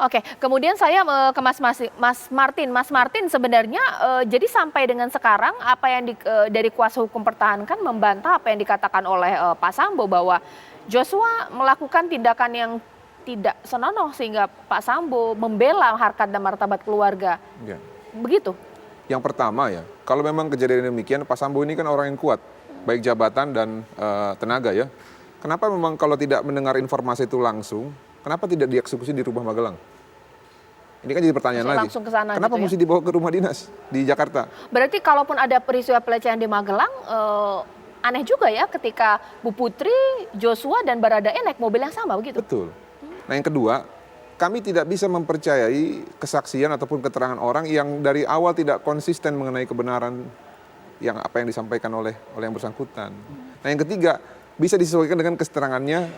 Oke, kemudian saya ke Mas Martin. Mas Martin sebenarnya jadi sampai dengan sekarang apa yang dari kuasa hukum pertahankan membantah apa yang dikatakan oleh Pak Sambo bahwa Joshua melakukan tindakan yang tidak senonoh sehingga Pak Sambo membela harkat dan martabat keluarga. Ya. Begitu? Yang pertama ya, kalau memang kejadian demikian, Pak Sambo ini kan orang yang kuat, baik jabatan dan tenaga ya. Kenapa memang kalau tidak mendengar informasi itu langsung, kenapa tidak dieksekusi di rumah Magelang? Ini kan jadi pertanyaan lagi. Langsung ke sana kenapa gitu mesti dibawa ke rumah dinas di Jakarta? Berarti kalaupun ada peristiwa pelecehan di Magelang, aneh juga ya ketika Bu Putri, Joshua, dan Baradae naik mobil yang sama begitu? Betul. Nah yang kedua, kami tidak bisa mempercayai kesaksian ataupun keterangan orang yang dari awal tidak konsisten mengenai kebenaran yang apa yang disampaikan oleh yang bersangkutan. Nah yang ketiga, bisa disesuaikan dengan keterangannya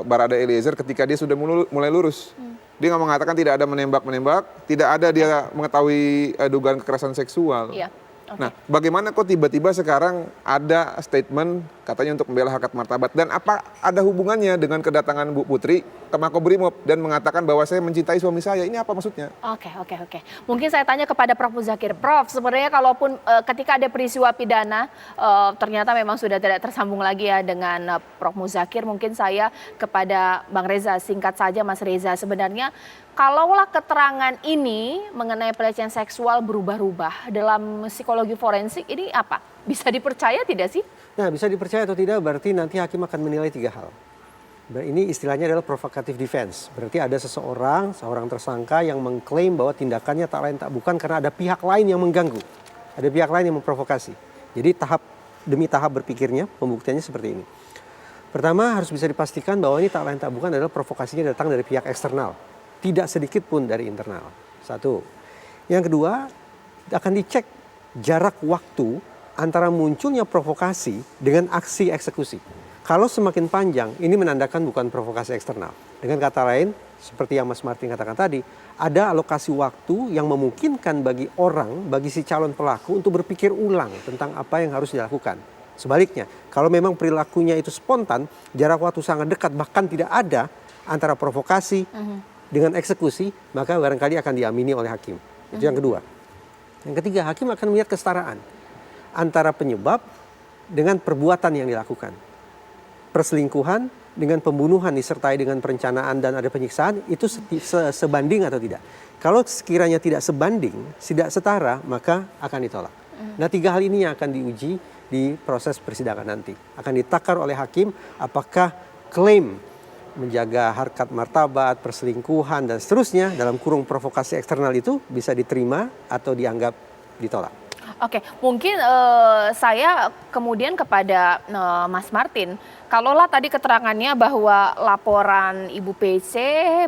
Baradae Eliezer ketika dia sudah mulai lurus. Dia nggak mengatakan tidak ada menembak-menembak, tidak ada dia mengetahui dugaan kekerasan seksual. Iya. Okay. Nah, bagaimana kok tiba-tiba sekarang ada statement katanya untuk membela harkat martabat, dan apa ada hubungannya dengan kedatangan Bu Putri ke Makobrimob dan mengatakan bahwa saya mencintai suami saya? Ini apa maksudnya? Oke. Mungkin saya tanya kepada Prof. Muzakir. Prof, sebenarnya kalaupun ketika ada peristiwa pidana ternyata memang sudah tidak tersambung lagi ya dengan Prof. Muzakir, mungkin saya kepada Bang Reza, singkat saja Mas Reza, sebenarnya kalaulah keterangan ini mengenai pelecehan seksual berubah-ubah dalam psikologi forensik, ini apa? Bisa dipercaya tidak sih? Nah, bisa dipercaya atau tidak berarti nanti hakim akan menilai 3 hal. Ini istilahnya adalah provocative defense. Berarti ada seorang tersangka yang mengklaim bahwa tindakannya tak lain tak bukan karena ada pihak lain yang mengganggu. Ada pihak lain yang memprovokasi. Jadi tahap demi tahap berpikirnya, pembuktiannya seperti ini. Pertama, harus bisa dipastikan bahwa ini tak lain tak bukan adalah provokasinya datang dari pihak eksternal. Tidak sedikit pun dari internal. Satu. Yang kedua, akan dicek jarak waktu antara munculnya provokasi dengan aksi eksekusi. Kalau semakin panjang, ini menandakan bukan provokasi eksternal. Dengan kata lain, seperti yang Mas Martin katakan tadi, ada alokasi waktu yang memungkinkan bagi si calon pelaku untuk berpikir ulang tentang apa yang harus dilakukan. Sebaliknya, kalau memang perilakunya itu spontan, jarak waktu sangat dekat, bahkan tidak ada antara provokasi dengan eksekusi, maka barangkali akan diamini oleh hakim. Itu yang kedua. Yang ketiga, hakim akan melihat kesetaraan antara penyebab dengan perbuatan yang dilakukan. Perselingkuhan dengan pembunuhan disertai dengan perencanaan dan ada penyiksaan, itu sebanding atau tidak. Kalau sekiranya tidak sebanding, tidak setara, maka akan ditolak. Nah, 3 hal ini yang akan diuji di proses persidangan nanti. Akan ditakar oleh hakim apakah klaim menjaga harkat martabat, perselingkuhan, dan seterusnya dalam kurung provokasi eksternal itu bisa diterima atau dianggap ditolak. Oke, mungkin saya kemudian kepada Mas Martin, kalaulah tadi keterangannya bahwa laporan Ibu PC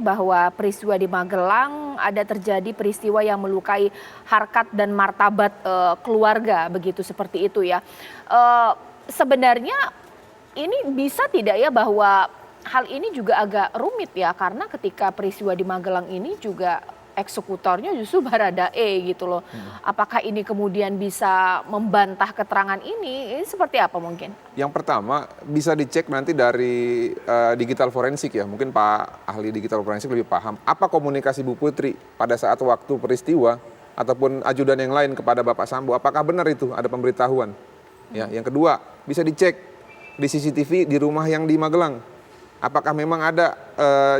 bahwa peristiwa di Magelang ada terjadi peristiwa yang melukai harkat dan martabat keluarga, begitu seperti itu ya. Sebenarnya ini bisa tidak ya bahwa hal ini juga agak rumit ya, karena ketika peristiwa di Magelang ini juga eksekutornya justru Baradae gitu loh. Apakah ini kemudian bisa membantah keterangan ini? Ini seperti apa mungkin? Yang pertama, bisa dicek nanti dari digital forensik ya. Mungkin Pak ahli digital forensik lebih paham. Apa komunikasi Bu Putri pada saat waktu peristiwa ataupun ajudan yang lain kepada Bapak Sambo? Apakah benar itu ada pemberitahuan? Ya, yang kedua, bisa dicek di CCTV di rumah yang di Magelang. Apakah memang ada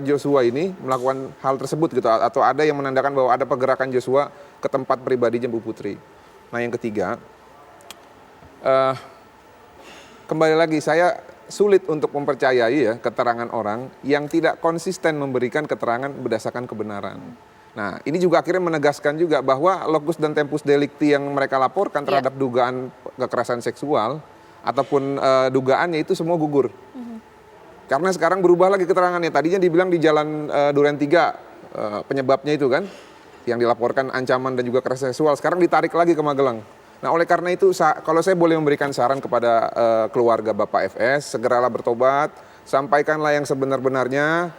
Joshua ini melakukan hal tersebut gitu, atau ada yang menandakan bahwa ada pergerakan Joshua ke tempat pribadinya Bu Putri. Nah yang ketiga, kembali lagi saya sulit untuk mempercayai ya keterangan orang yang tidak konsisten memberikan keterangan berdasarkan kebenaran. Nah ini juga akhirnya menegaskan juga bahwa locus dan tempus delicti yang mereka laporkan terhadap dugaan kekerasan seksual ataupun dugaannya itu semua gugur. Karena sekarang berubah lagi keterangannya. Tadinya dibilang di Jalan Duren 3 penyebabnya itu kan, yang dilaporkan ancaman dan juga kekerasan seksual. Sekarang ditarik lagi ke Magelang. Nah oleh karena itu, kalau saya boleh memberikan saran kepada keluarga Bapak FS, segeralah bertobat, sampaikanlah yang sebenar-benarnya.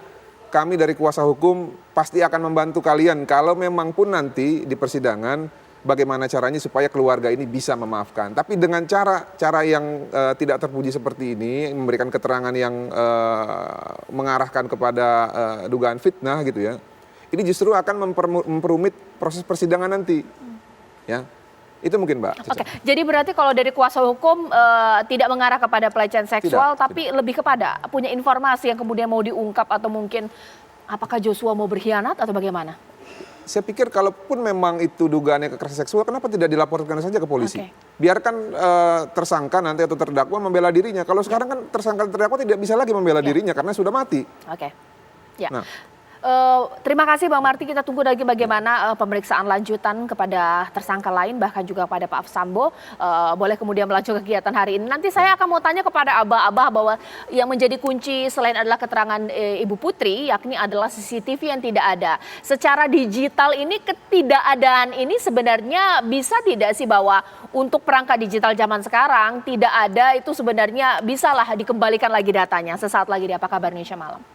Kami dari kuasa hukum pasti akan membantu kalian kalau memang pun nanti di persidangan bagaimana caranya supaya keluarga ini bisa memaafkan. Tapi dengan cara yang tidak terpuji seperti ini, memberikan keterangan yang mengarahkan kepada dugaan fitnah gitu ya, ini justru akan memperumit proses persidangan nanti. Ya, itu mungkin Mbak. Oke, jadi berarti kalau dari kuasa hukum tidak mengarah kepada pelecehan seksual, tapi lebih kepada punya informasi yang kemudian mau diungkap atau mungkin apakah Joshua mau berkhianat atau bagaimana? Saya pikir kalaupun memang itu dugaannya kekerasan seksual, kenapa tidak dilaporkan saja ke polisi? Oke. Biarkan tersangka nanti atau terdakwa membela dirinya. Kalau sekarang kan tersangka dan terdakwa tidak bisa lagi membela dirinya karena sudah mati. Oke, ya. Nah. Terima kasih Bang Marty, kita tunggu lagi bagaimana pemeriksaan lanjutan kepada tersangka lain, bahkan juga kepada Pak Sambo, boleh kemudian melanjutkan kegiatan hari ini. Nanti saya akan mau tanya kepada Abah bahwa yang menjadi kunci selain adalah keterangan Ibu Putri, yakni adalah CCTV yang tidak ada. Secara digital ini, ketidakadaan ini sebenarnya bisa tidak sih bahwa untuk perangkat digital zaman sekarang tidak ada, itu sebenarnya bisalah dikembalikan lagi datanya sesaat lagi di Apa Kabar Indonesia Malam.